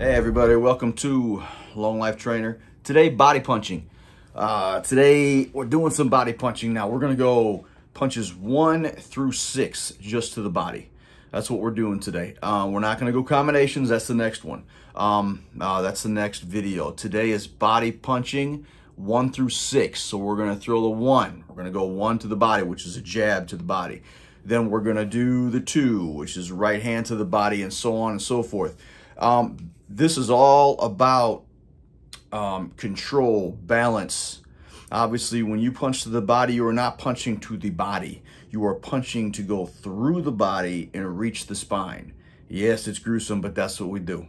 Hey everybody, welcome to Long Life Trainer. Today, body punching. Today, we're doing some body punching. Now, we're gonna go punches 1 through 6 just to the body. That's what we're doing today. We're not gonna go combinations, that's the next one. That's the next video. Today is body punching 1 through 6. So we're gonna throw the 1. We're gonna go 1 to the body, which is a jab to the body. Then we're gonna do the 2, which is right hand to the body, and so on and so forth. This is all about control, balance. Obviously, when you punch to the body, you are not punching to the body. You are punching to go through the body and reach the spine. Yes, it's gruesome, but that's what we do.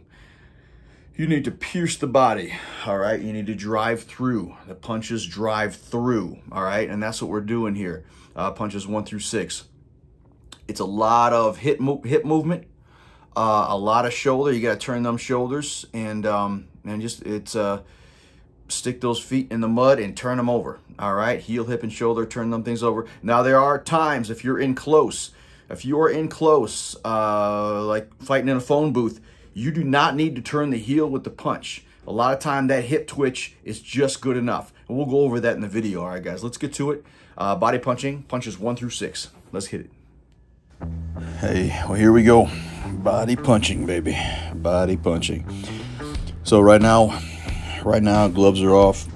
You need to pierce the body, all right? You need to drive through. The punches drive through, all right? And that's what we're doing here, punches 1 through 6. It's a lot of hip movement. A lot of shoulder. You got to turn them shoulders and just stick those feet in the mud and turn them over. All right, heel, hip, and shoulder. Turn them things over. Now there are times if you're in close, like fighting in a phone booth, you do not need to turn the heel with the punch. A lot of time that hip twitch is just good enough, and we'll go over that in the video. All right, guys, let's get to it. Body punching, punches 1 through 6. Let's hit it. Hey, well, here we go. Body punching, baby. Body punching. So right now, gloves are off.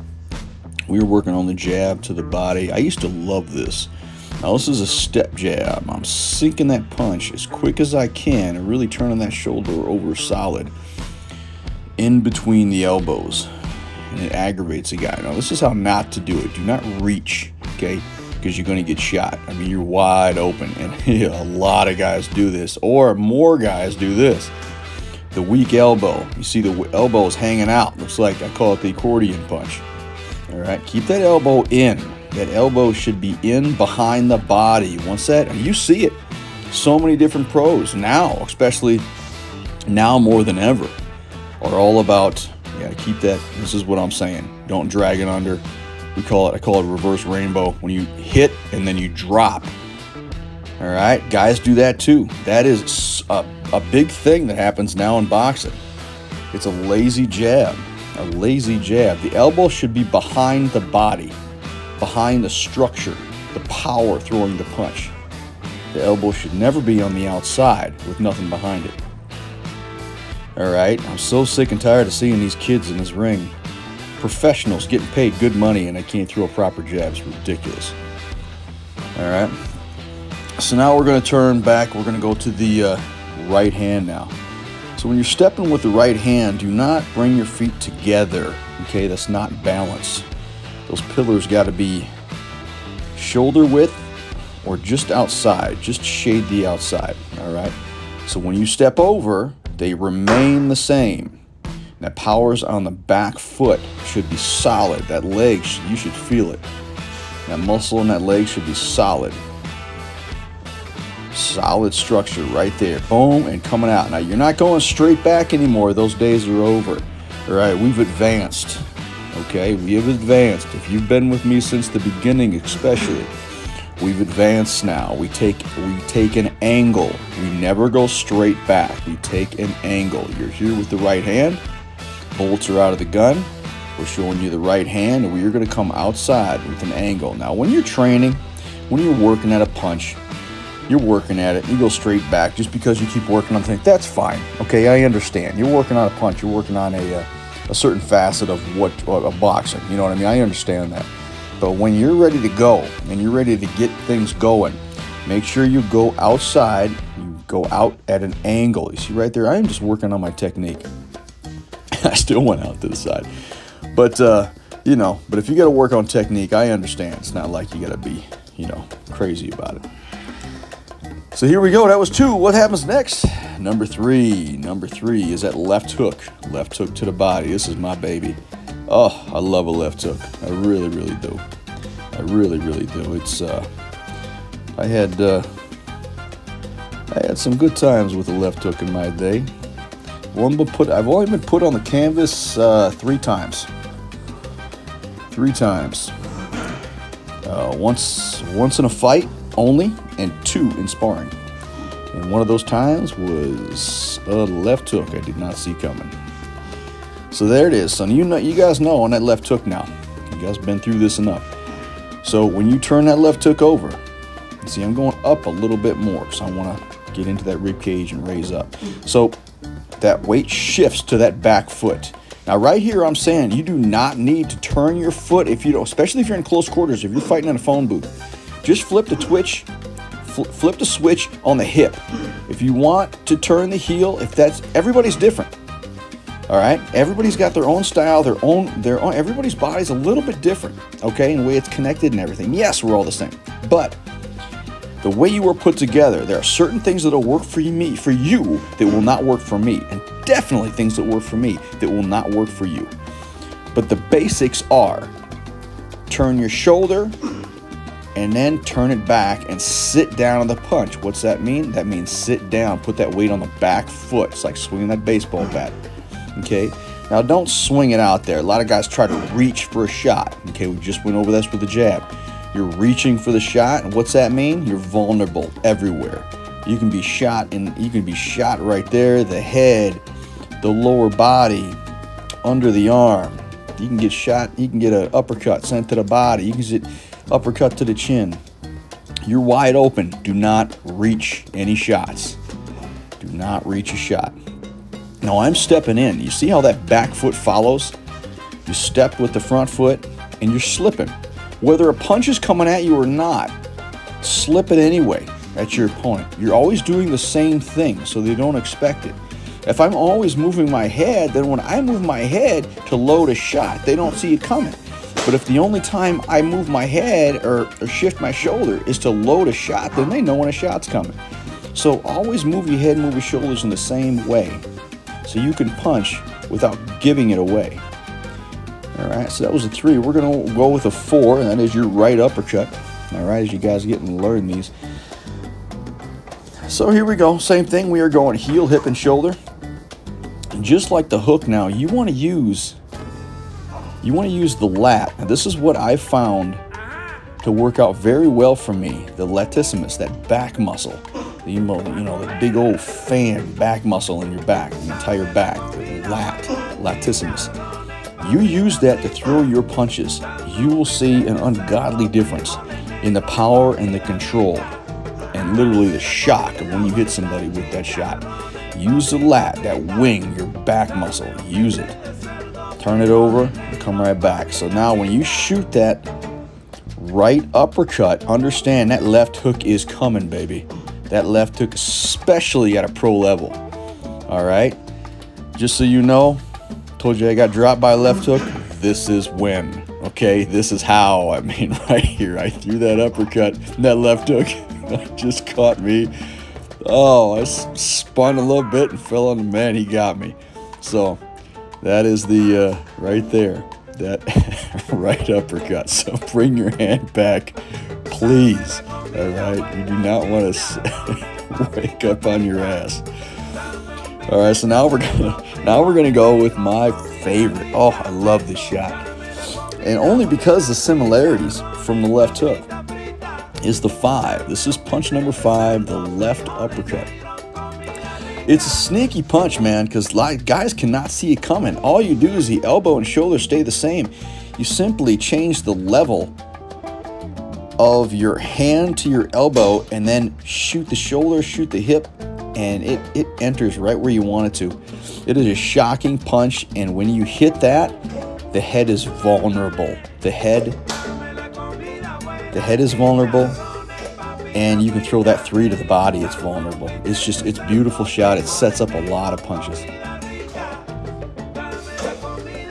We're working on the jab to the body. I used to love this. Now this is a step jab. I'm sinking that punch as quick as I can and really turning that shoulder over solid in between the elbows. And it aggravates a guy. Now this is how not to do it. Do not reach, okay? Because you're going to get shot. I mean, you're wide open, and a lot of guys do this, or more guys do this. The weak elbow. You see the elbow is hanging out. Looks like, I call it the accordion punch. All right, keep that elbow in. That elbow should be in behind the body. Once that, and you see it. So many different pros now, especially now more than ever, are all about, yeah, keep that. This is what I'm saying. Don't drag it under. I call it reverse rainbow, when you hit and then you drop. All right, guys do that too. That is a big thing that happens now in boxing. It's a lazy jab, a lazy jab. The elbow should be behind the body, behind the structure, the power throwing the punch. The elbow should never be on the outside with nothing behind it. All right, I'm so sick and tired of seeing these kids in this ring. Professionals getting paid good money and they can't throw a proper jab. It's ridiculous. All right. So now we're going to turn back. We're going to go to the right hand now. So when you're stepping with the right hand, do not bring your feet together. Okay, that's not balance. Those pillars got to be shoulder width or just outside. Just shade the outside. All right. So when you step over, they remain the same. That power's on the back foot should be solid. That leg, you should feel it. That muscle in that leg should be solid. Solid structure right there. Boom, and coming out. Now, you're not going straight back anymore. Those days are over. All right, we've advanced. Okay, we have advanced. If you've been with me since the beginning especially, we've advanced now. We take an angle. We never go straight back. We take an angle. You're here with the right hand. Bolts are out of the gun. We're showing you the right hand, and we're going to come outside with an angle. Now, when you're training, when you're working at a punch, you're working at it, you go straight back just because you keep working on things. That's fine. Okay, I understand. You're working on a punch. You're working on a certain facet of a boxing. You know what I mean? I understand that. But when you're ready to go and you're ready to get things going, make sure you go outside. You go out at an angle. You see right there? I am just working on my technique. I still went out to the side. But, you know, but if you got to work on technique, I understand. It's not like you got to be, you know, crazy about it. So here we go. That was 2. What happens next? Number 3. Number 3 is that left hook. Left hook to the body. This is my baby. Oh, I love a left hook. I really, really do. I really, really do. It's, I had some good times with a left hook in my day. I've only been put on the canvas 3 times. 3 times. Once in a fight only, and 2 in sparring. And one of those times was a left hook I did not see coming. So there it is. So you guys know on that left hook now. You guys been through this enough. So when you turn that left hook over, see, I'm going up a little bit more because I want to get into that rib cage and raise up. So that weight shifts to that back foot. Now right here, I'm saying you do not need to turn your foot if you don't, especially if you're in close quarters, if you're fighting in a phone booth. Just flip the twitch, flip the switch on the hip. If you want to turn the heel, everybody's different. All right, everybody's got their own style, their own. Everybody's body's a little bit different, okay, in the way it's connected and everything. Yes, we're all the same, but the way you were put together, there are certain things that'll work for you that will not work for me, and definitely things that work for me that will not work for you. But the basics are: turn your shoulder, and then turn it back and sit down on the punch. What's that mean? That means sit down, put that weight on the back foot. It's like swinging that baseball bat. Okay, now don't swing it out there. A lot of guys try to reach for a shot. Okay, we just went over this with the jab. You're reaching for the shot, and what's that mean? You're vulnerable everywhere. You can be shot, and you can be shot right there, the head, the lower body, under the arm. You can get shot. You can get an uppercut sent to the body. You can get uppercut to the chin. You're wide open. Do not reach any shots. Do not reach a shot. Now I'm stepping in. You see how that back foot follows? You step with the front foot and you're slipping. Whether a punch is coming at you or not, slip it anyway at your opponent. You're always doing the same thing so they don't expect it. If I'm always moving my head, then when I move my head to load a shot, they don't see it coming. But if the only time I move my head or shift my shoulder is to load a shot, then they know when a shot's coming. So always move your head and move your shoulders in the same way, so you can punch without giving it away. All right, so that was a 3. We're gonna go with a 4, and that is your right uppercut. All right, as you guys get to learn these. So here we go, same thing. We are going heel, hip, and shoulder. And just like the hook now, you wanna use the lat. Now this is what I found to work out very well for me, the latissimus, that back muscle. You know, the big old fan back muscle in your back, the entire back, the latissimus. You use that to throw your punches. You will see an ungodly difference in the power and the control and literally the shock of when you hit somebody with that shot. Use the lat, that wing, your back muscle. Use it. Turn it over and come right back. So now when you shoot that right uppercut, understand that left hook is coming, baby. That left hook, especially at a pro level. All right, just so you know, told you I got dropped by a left hook. This is when, okay, this is how. I mean, right here, I threw that uppercut, and that left hook just caught me. Oh, I spun a little bit and fell on the man. He got me. So that is the right there, that right uppercut. So bring your hand back, please. All right, you do not want to wake up on your ass. All right, so now we're gonna go with my favorite. Oh, I love this shot, and only because the similarities from the left hook is the 5. This is punch number 5, the left uppercut. It's a sneaky punch, man, because guys cannot see it coming. All you do is the elbow and shoulder stay the same. You simply change the level of your hand to your elbow and then shoot the shoulder, shoot the hip, and it enters right where you want it to. It is a shocking punch, and when you hit that, the head is vulnerable. The head is vulnerable, and you can throw that 3 to the body. It's vulnerable. It's a beautiful shot. It sets up a lot of punches.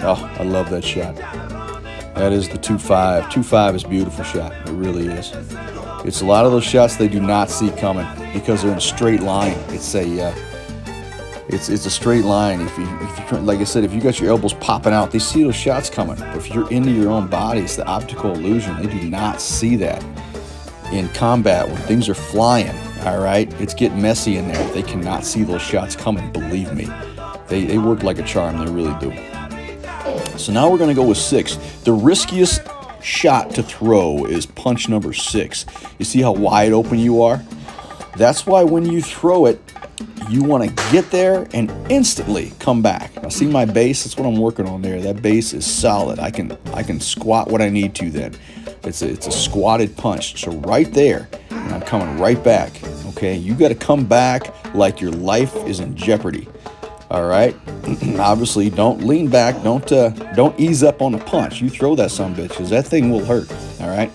Oh, I love that shot. That is the 2-5. 2-5 is a beautiful shot. It really is. It's a lot of those shots they do not see coming because they're in a straight line. It's a straight line. If you like I said, if you got your elbows popping out, they see those shots coming. But if you're into your own body, it's the optical illusion. They do not see that in combat when things are flying. All right, it's getting messy in there. They cannot see those shots coming. Believe me, they work like a charm. They really do. So now we're going to go with 6. The riskiest shot to throw is punch number 6. You see how wide open you are? That's why when you throw it, you want to get there and instantly come back. Now see my base? That's what I'm working on there. That base is solid. I can squat what I need to then. It's a squatted punch. So right there, and I'm coming right back. Okay, you got to come back like your life is in jeopardy. All right. Obviously, don't lean back. Don't ease up on the punch. You throw that son of a bitch, because that thing will hurt. All right.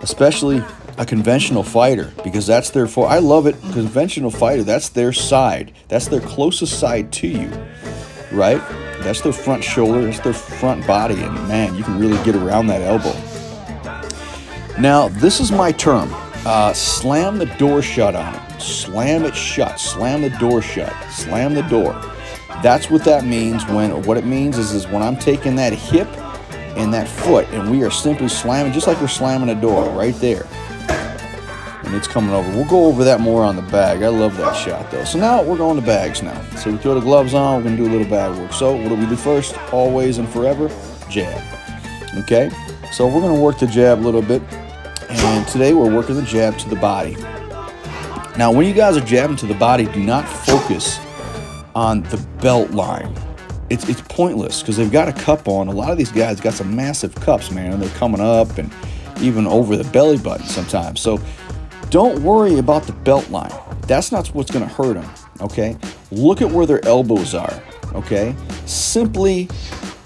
Especially a conventional fighter, because that's their I love it. Conventional fighter, that's their side. That's their closest side to you, right? That's their front shoulder. That's their front body, and man, you can really get around that elbow. Now, this is my term. Slam the door shut on it. Slam it shut. Slam the door shut. Slam the door. That's what that means. What it means is when I'm taking that hip and that foot, and we are simply slamming, just like we're slamming a door right there. And it's coming over. We'll go over that more on the bag. I love that shot, though. So now we're going to bags now. So we throw the gloves on. We're going to do a little bag work. So what do we do first? Always and forever, jab. Okay? So we're going to work the jab a little bit. And today we're working the jab to the body. Now, when you guys are jabbing to the body, do not focus on the belt line. It's pointless, because they've got a cup on. A lot of these guys got some massive cups, man, and they're coming up and even over the belly button sometimes. So don't worry about the belt line. That's not what's going to hurt them, okay? Look at where their elbows are, okay? Simply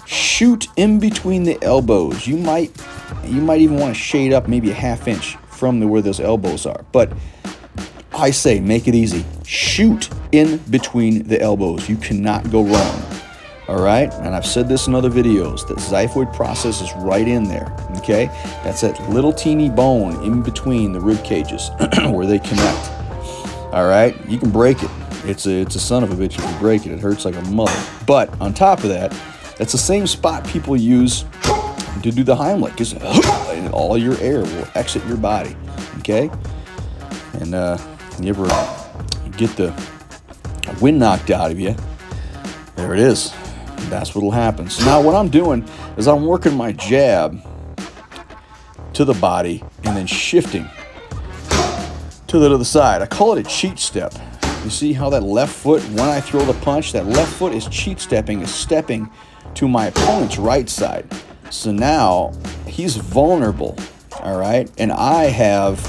shoot in between the elbows. You might even want to shade up maybe a ½ inch from where those elbows are. But I say, make it easy. Shoot in between the elbows. You cannot go wrong. All right? And I've said this in other videos. The xiphoid process is right in there. Okay? That's that little teeny bone in between the rib cages where they connect. All right? You can break it. It's a son of a bitch if you break it. It hurts like a mother. But on top of that, that's the same spot people use to do the Heimlich. And all your air will exit your body. Okay? And you ever get the wind knocked out of you, there it is. That's what'll happen. So now what I'm doing is I'm working my jab to the body and then shifting to the other side. I call it a cheat step. You see how that left foot, when I throw the punch, that left foot is cheat stepping, is stepping to my opponent's right side. So now he's vulnerable, all right? And I have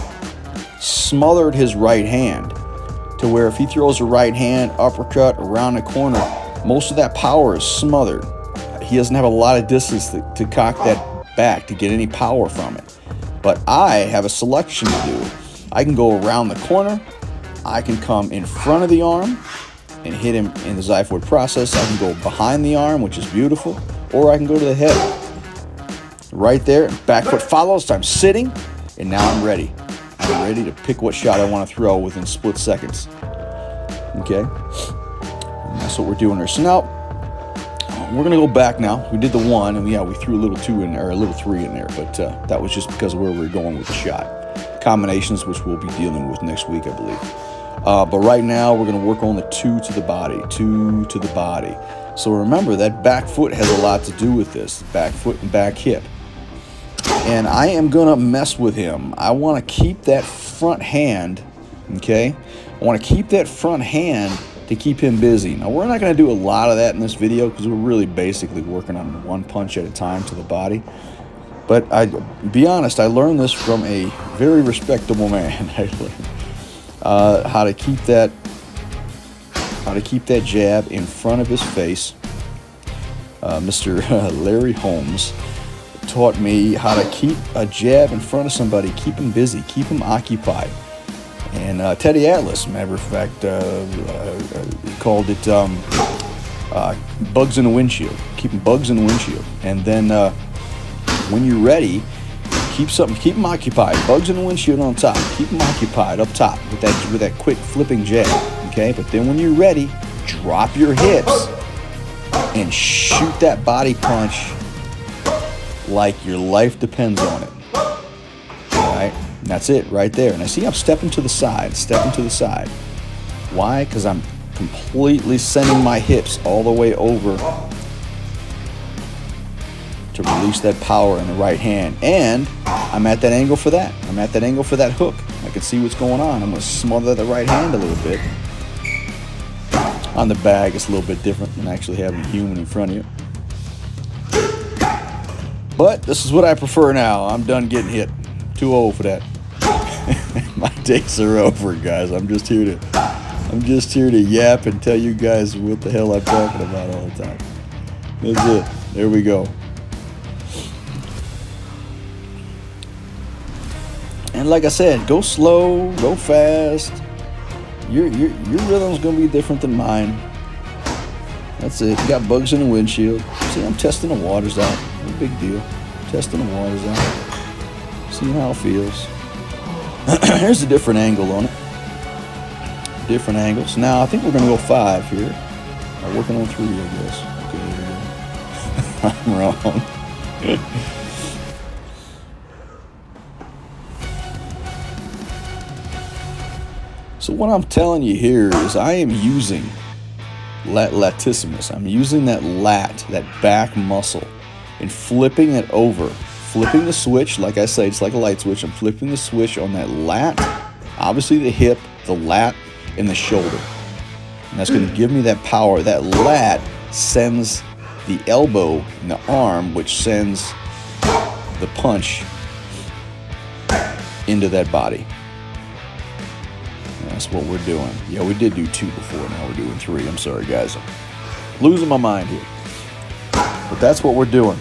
smothered his right hand to where if he throws a right hand uppercut around the corner, most of that power is smothered. He doesn't have a lot of distance to cock that back to get any power from it. But I have a selection to do. I can go around the corner. I can come in front of the arm and hit him in the xiphoid process. I can go behind the arm, which is beautiful, or I can go to the head. Right there, back foot follows. I'm sitting, and now I'm ready. I'm ready to pick what shot I want to throw within split seconds. Okay? And that's what we're doing there. So now, we're going to go back now. We did the one, and yeah, we threw a little 2 in there, or a little 3 in there, but that was just because of where we were going with the shot. Combinations, which we'll be dealing with next week, I believe. But right now, we're going to work on the 2 to the body, 2 to the body. So remember, that back foot has a lot to do with this, back foot and back hip. And I am going to mess with him. I want to keep that front hand, okay? I want to keep that front hand to keep him busy. Now, we're not going to do a lot of that in this video because we're really basically working on one punch at a time to the body. But be honest, I learned this from a very respectable man. I learned how to keep that jab in front of his face. Mr. Larry Holmes taught me how to keep a jab in front of somebody, keep him busy, keep him occupied. And Teddy Atlas, matter of fact, called it bugs in the windshield, keeping bugs in the windshield. And then when you're ready, keep them occupied. Bugs in the windshield on top, keep them occupied up top with that quick flipping jab. Okay, but then when you're ready, drop your hips and shoot that body punch like your life depends on it. All right, and that's it right there. And I see I'm stepping to the side, Why? Because I'm completely sending my hips all the way over to release that power in the right hand. And I'm at that angle for that. I'm at that angle for that hook. I can see what's going on. I'm going to smother the right hand a little bit. On the bag, it's a little bit different than actually having a human in front of you. But this is what I prefer now. I'm done getting hit. Too old for that. My days are over, guys. I'm just here to yap and tell you guys what the hell I'm talking about all the time. That's it. There we go. And like I said, go slow, go fast. Your rhythm's gonna be different than mine. That's it. You got bugs in the windshield. See, I'm testing the waters out. No big deal. Testing the waters out. Seeing how it feels. Here's a different angle on it. Different angles. Now I think we're gonna go 5 here. I'm working on 3, I guess. Okay, there we go. I'm wrong. So what I'm telling you here is I am using latissimus. I'm using that lat, that back muscle, and flipping it over. Flipping the switch, like I say, it's like a light switch. I'm flipping the switch on that lat, obviously the hip, the lat, and the shoulder. And that's going to give me that power. That lat sends the elbow and the arm, which sends the punch into that body. That's what we're doing. Yeah, we did do 2 before. Now we're doing 3. I'm sorry, guys. I'm losing my mind here. But that's what we're doing.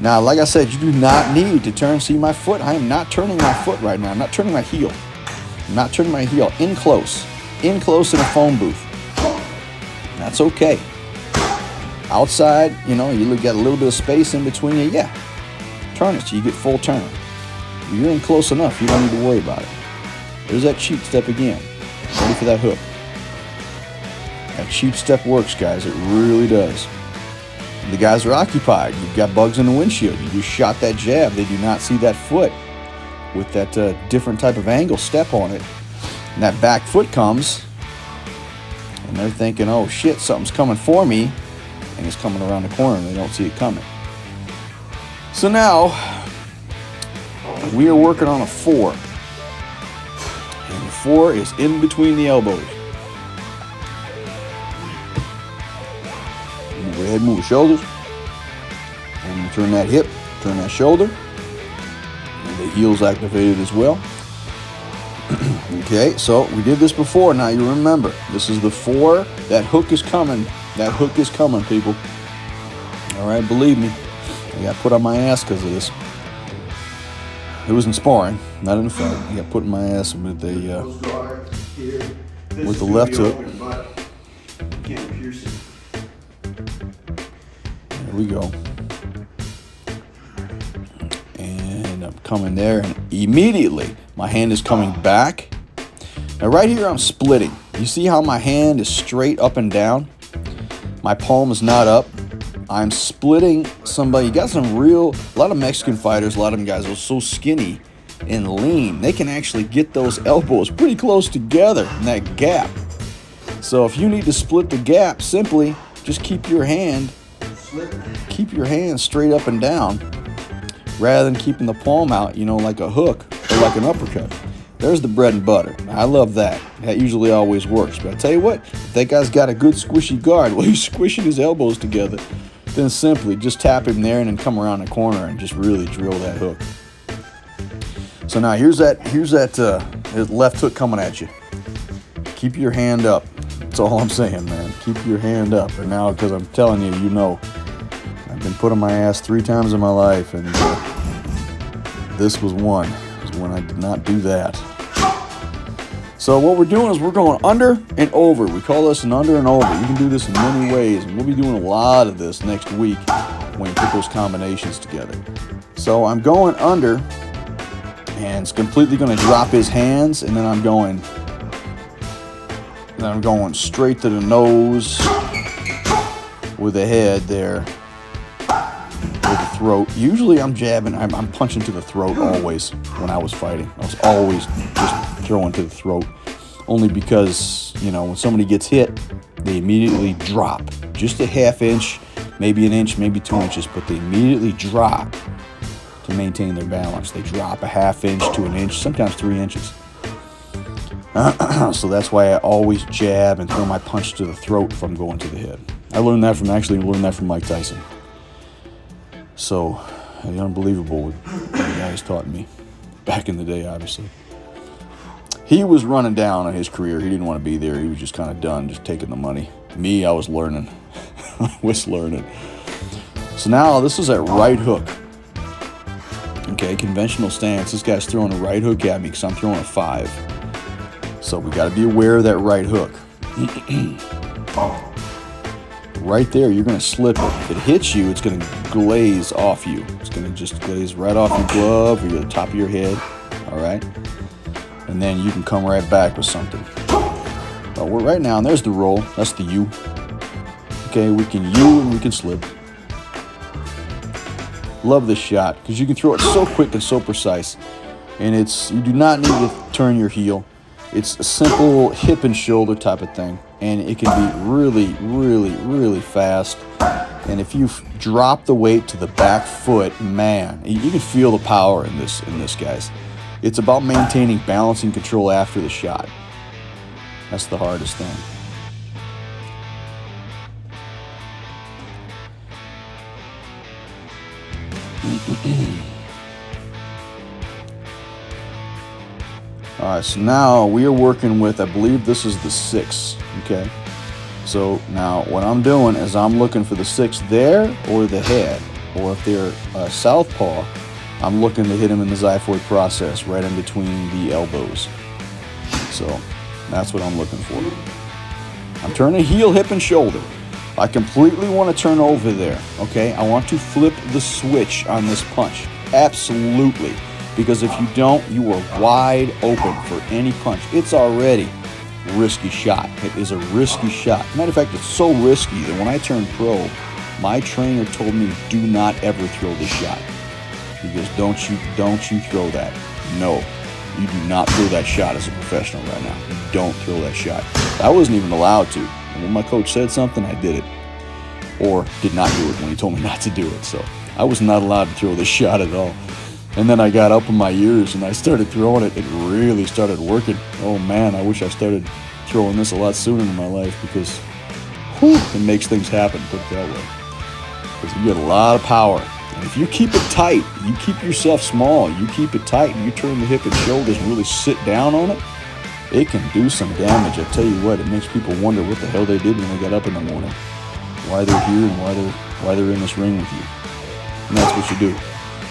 Now, like I said, you do not need to turn. See my foot? I am not turning my foot right now. I'm not turning my heel. I'm not turning my heel. In close. In close in a phone booth. That's okay. Outside, you know, you got a little bit of space in between you. Yeah. Turn it so you get full turn. If you're in close enough, you don't need to worry about it. There's that cheap step again. Ready for that hook. That cheap step works, guys. It really does. And the guys are occupied. You've got bugs in the windshield. You just shot that jab. They do not see that foot with that different type of angle step on it. And that back foot comes, and they're thinking, oh shit, something's coming for me. And it's coming around the corner and they don't see it coming. So now, we are working on a 4. And the 4 is in between the elbows. Go ahead and move the shoulders. And turn that hip, turn that shoulder. And the heel's activated as well. Okay, so we did this before. Now you remember, this is the 4. That hook is coming. That hook is coming, people. All right, believe me. I got put on my ass because of this. It was in sparring, not in the fight. I got put in my ass with the left hook. There we go. And I'm coming there, and immediately my hand is coming back. Now right here I'm splitting. You see how my hand is straight up and down? My palm is not up. I'm splitting somebody. You got a lot of Mexican fighters, a lot of them guys are so skinny and lean. They can actually get those elbows pretty close together in that gap. So if you need to split the gap, simply just keep your hand straight up and down rather than keeping the palm out, you know, like a hook or like an uppercut. There's the bread and butter. I love that. That usually always works. But I tell you what, if that guy's got a good squishy guard, well, he's squishing his elbows together, then simply just tap him there and then come around the corner and just really drill that hook. So now here's that left hook coming at you. Keep your hand up. That's all I'm saying, man. Keep your hand up. And now, because I'm telling you, you know, I've been put on my ass 3 times in my life, and this was one. When I did not do that. So what we're doing is we're going under and over. We call this an under and over. You can do this in many ways, and we'll be doing a lot of this next week when you put those combinations together. So I'm going under, and it's completely going to drop his hands, and then I'm going straight to the nose with the head there. With the throat. Usually I'm jabbing, I'm punching to the throat always when I was fighting. I was always just throwing to the throat. Only because, you know, when somebody gets hit, they immediately drop. Just a ½ inch, maybe an inch, maybe 2 inches, but they immediately drop to maintain their balance. They drop a ½ inch to an inch, sometimes 3 inches. So that's why I always jab and throw my punch to the throat if I'm going to the head. I learned that from Mike Tyson. So, unbelievable what the guys taught me back in the day, obviously. He was running down on his career. He didn't want to be there. He was just kind of done, just taking the money. Me, I was learning. I was learning. So now this is that right hook. Okay, conventional stance. This guy's throwing a right hook at me because I'm throwing a 5. So we got to be aware of that right hook. Right there, you're going to slip it. If it hits you, it's going to glaze off you. It's going to just glaze right off your glove or the top of your head. All right? And then you can come right back with something. But we're right now, and there's the roll. That's the U. Okay, we can U and we can slip. Love this shot because you can throw it so quick and so precise. And you do not need to turn your heel. It's a simple hip and shoulder type of thing, and it can be really, really, really fast. And if you drop the weight to the back foot, man, you can feel the power in this, guys. It's about maintaining balance and control after the shot. That's the hardest thing. All right, so now we are working with, I believe this is the 6, okay? So now what I'm doing is I'm looking for the 6 there or the head, or if they're southpaw, I'm looking to hit him in the xiphoid process, right in between the elbows. So that's what I'm looking for. I'm turning heel, hip, and shoulder. I completely want to turn over there, okay? I want to flip the switch on this punch, absolutely. Because if you don't, you are wide open for any punch. It's already a risky shot. It is a risky shot. Matter of fact, it's so risky that when I turned pro, my trainer told me, do not ever throw this shot. He goes, don't you throw that. No, you do not throw that shot as a professional right now. You don't throw that shot. I wasn't even allowed to. And when my coach said something, I did it. Or did not do it when he told me not to do it. So I was not allowed to throw this shot at all. And then I got up in my years and I started throwing it. It really started working. Oh man, I wish I started throwing this a lot sooner in my life because whew, it makes things happen, put it that way. Because you get a lot of power. And if you keep it tight, you keep yourself small, you keep it tight, and you turn the hip and shoulders and really sit down on it, it can do some damage. I tell you what, it makes people wonder what the hell they did when they got up in the morning. Why they're here and why they're in this ring with you. And that's what you do.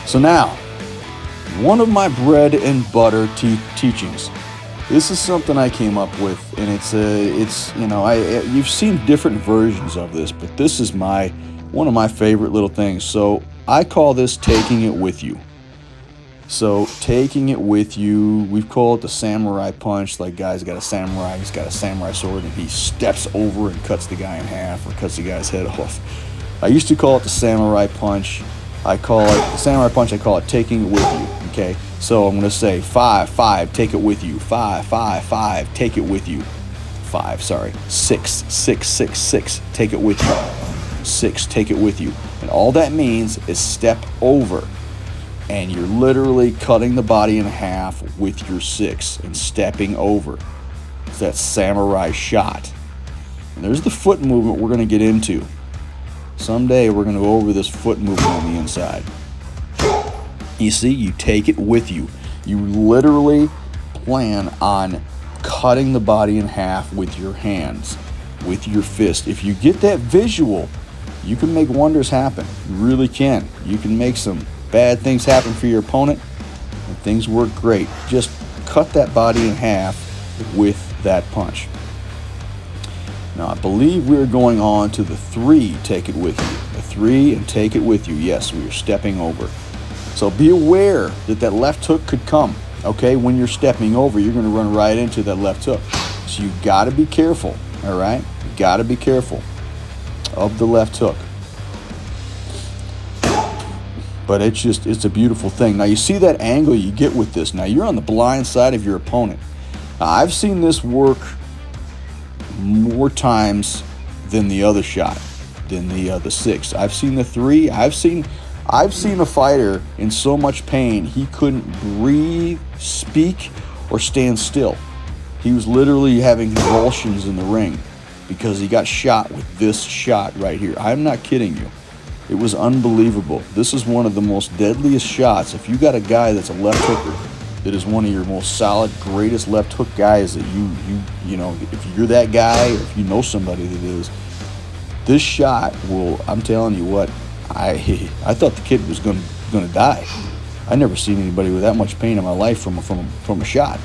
So now, one of my bread and butter teachings. This is something I came up with, and it's you know, you've seen different versions of this, but this is one of my favorite little things. So I call this taking it with you. So taking it with you, we call it the samurai punch. Like he's got a samurai sword, and he steps over and cuts the guy in half or cuts the guy's head off. I used to call it the samurai punch. I call it the samurai punch. I call it taking it with you. Okay, so I'm gonna say 5, 5, take it with you. 5, 5, 5, take it with you. 5, sorry. 6, 6, 6, 6, take it with you. 6, take it with you. And all that means is step over. And you're literally cutting the body in half with your 6 and stepping over. It's that samurai shot. And there's the foot movement we're gonna get into. Someday we're going to go over this foot movement on the inside. You see, you take it with you. You literally plan on cutting the body in half with your hands, with your fist. If you get that visual, you can make wonders happen. You really can. You can make some bad things happen for your opponent, and things work great. Just cut that body in half with that punch. Now, I believe we're going on to the 3, take it with you. The 3 and take it with you. Yes, we are stepping over. So be aware that that left hook could come. Okay, when you're stepping over, you're going to run right into that left hook. So you got to be careful, all right? You got to be careful of the left hook. But it's a beautiful thing. Now, you see that angle you get with this. Now, you're on the blind side of your opponent. Now, I've seen this work more times than the other shot, than the 6. I've seen the 3. I've seen a fighter in so much pain he couldn't breathe, speak, or stand still. He was literally having convulsions in the ring because he got shot with this shot right here. I'm not kidding you. It was unbelievable. This is one of the most deadliest shots. If you got a guy that's a left hooker, that is one of your most solid, greatest left hook guys that you know, if you're that guy, or if you know somebody that is, this shot will, I'm telling you what, I thought the kid was gonna die. I never seen anybody with that much pain in my life from a shot.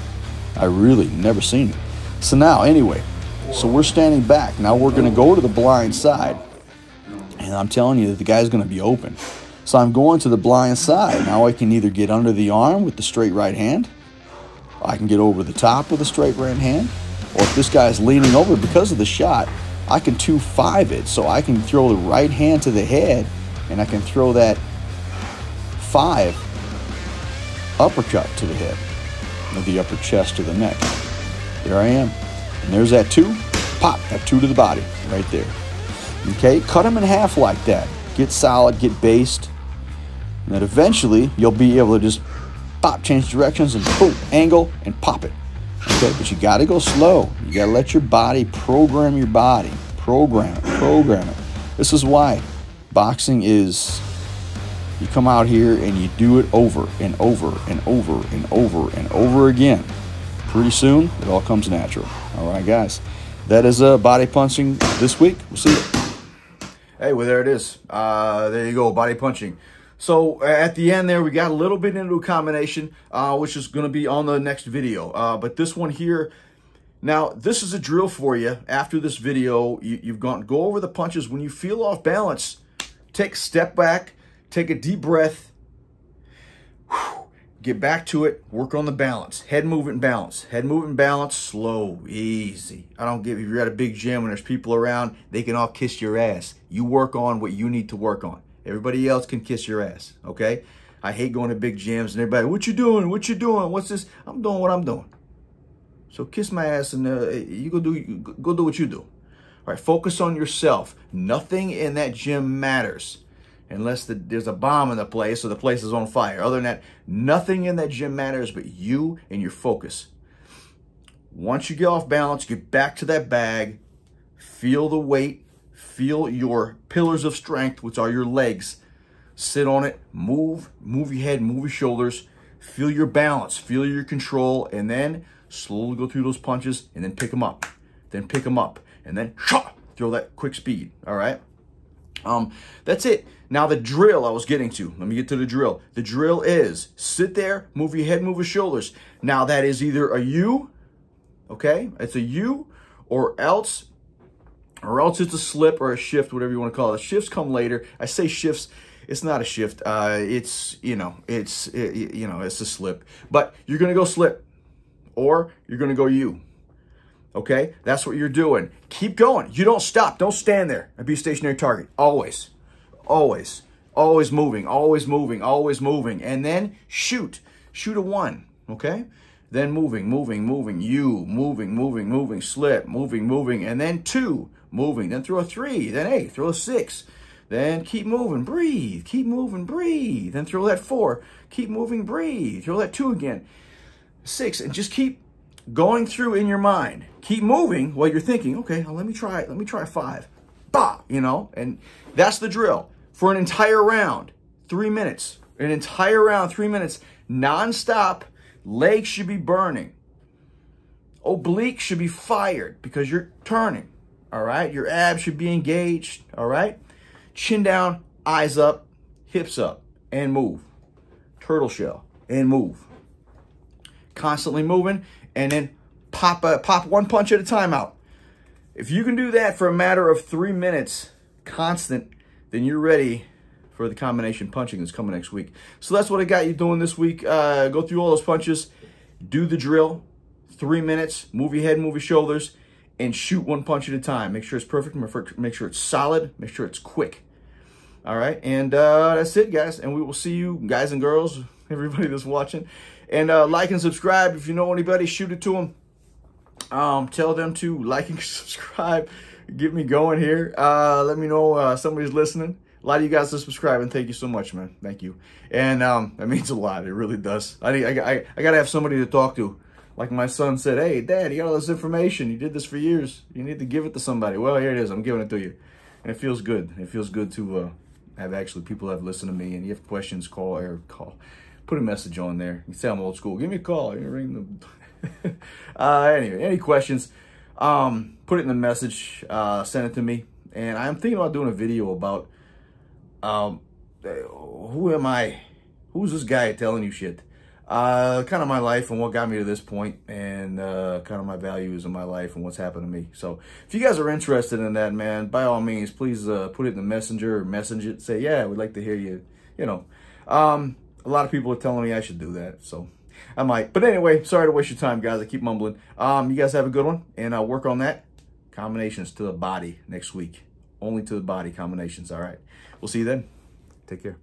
I really never seen it. So now, anyway, so we're standing back. Now we're gonna go to the blind side. And I'm telling you that the guy's going to be open. So I'm going to the blind side. Now I can either get under the arm with the straight right hand. I can get over the top with a straight right hand. Or if this guy's leaning over because of the shot, I can 2-5 it. So I can throw the right hand to the head, and I can throw that 5 uppercut to the head, or the upper chest to the neck. There I am. And there's that 2. Pop, that 2 to the body right there. Okay, cut them in half like that. Get solid, get based. And then eventually, you'll be able to just pop, change directions, and boom, angle, and pop it. Okay, but you got to go slow. You got to let your body program your body. Program it. This is why boxing is, you come out here and you do it over and over and over and over and over again. Pretty soon, it all comes natural. All right, guys. That is body punching this week. We'll see you. Hey, well, there it is. There you go, body punching. So at the end there, we got a little bit into a combination, which is going to be on the next video. But this one here, now this is a drill for you. After this video, you've gone, go over the punches. When you feel off balance, take a step back, take a deep breath, get back to it, work on the balance. Head movement balance. Head movement balance, slow, easy. I don't give, if you're at a big gym and there's people around, they can all kiss your ass. You work on what you need to work on. Everybody else can kiss your ass, okay? I hate going to big gyms and everybody, what you doing? What you doing? What's this? I'm doing what I'm doing. So kiss my ass and you go do what you do. All right, focus on yourself. Nothing in that gym matters unless there's a bomb in the place or the place is on fire. Other than that, nothing in that gym matters but you and your focus. Once you get off balance, get back to that bag, feel the weight, feel your pillars of strength, which are your legs. Sit on it, move your head, move your shoulders, feel your balance, feel your control, and then slowly go through those punches and then pick them up. Then pick them up, and then throw that quick speed, all right? That's it. Now the drill I was getting to. Let me get to the drill. The drill is sit there, move your head, move your shoulders. Now that is either a U, okay? It's a U, or else it's a slip or a shift, whatever you want to call it. Shifts come later. I say shifts. It's not a shift. It's a slip. But you're gonna go slip, or you're gonna go U. Okay, that's what you're doing. Keep going. You don't stop. Don't stand there and be a stationary target. Always, always, always moving, always moving, always moving. And then shoot. Shoot a 1, okay? Then moving, moving, moving. You, moving, moving, moving. Slip, moving, moving. And then 2, moving. Then throw a 3. Then 8, throw a 6. Then keep moving, breathe. Keep moving, breathe. Then throw that 4. Keep moving, breathe. Throw that 2 again. 6, and just keep going through in your mind. Keep moving while you're thinking, okay, well, let me try 5. Bah, you know, and that's the drill. For an entire round, 3 minutes. An entire round, 3 minutes, non-stop. Legs should be burning. Obliques should be fired because you're turning, all right? Your abs should be engaged, all right? Chin down, eyes up, hips up, and move. Turtle shell, and move. Constantly moving, and then pop one punch at a time out. If you can do that for a matter of 3 minutes, constant, then you're ready for the combination punching that's coming next week. So that's what I got you doing this week. Go through all those punches, do the drill, 3 minutes, move your head, move your shoulders, and shoot 1 punch at a time. Make sure it's perfect, make sure it's solid, make sure it's quick. All right, and that's it, guys. And we will see you, guys and girls, everybody that's watching. And like and subscribe. If you know anybody, shoot it to them. Tell them to like and subscribe. Get me going here. Let me know somebody's listening. A lot of you guys are subscribing. Thank you so much, man. Thank you. And that means a lot. It really does. I got to have somebody to talk to Like my son said, hey, Dad, you got all this information. You did this for years. You need to give it to somebody. Well, here it is. I'm giving it to you. And it feels good. It feels good to have actually people that have listened to me. And you have questions, call. Put a message on there. You say I'm old school. Give me a call. You ring the... Anyway, any questions, put it in the message. Send it to me. And I'm thinking about doing a video about who am I? Who's this guy telling you shit? Kind of my life and what got me to this point, and kind of my values in my life and what's happened to me. So if you guys are interested in that, man, by all means, please put it in the messenger or message it. Say, yeah, we'd like to hear you. You know, a lot of people are telling me I should do that, so I might. But anyway, sorry to waste your time, guys. I keep mumbling. You guys have a good one, and I'll work on that. Combinations to the body next week. Only to the body combinations, all right? We'll see you then. Take care.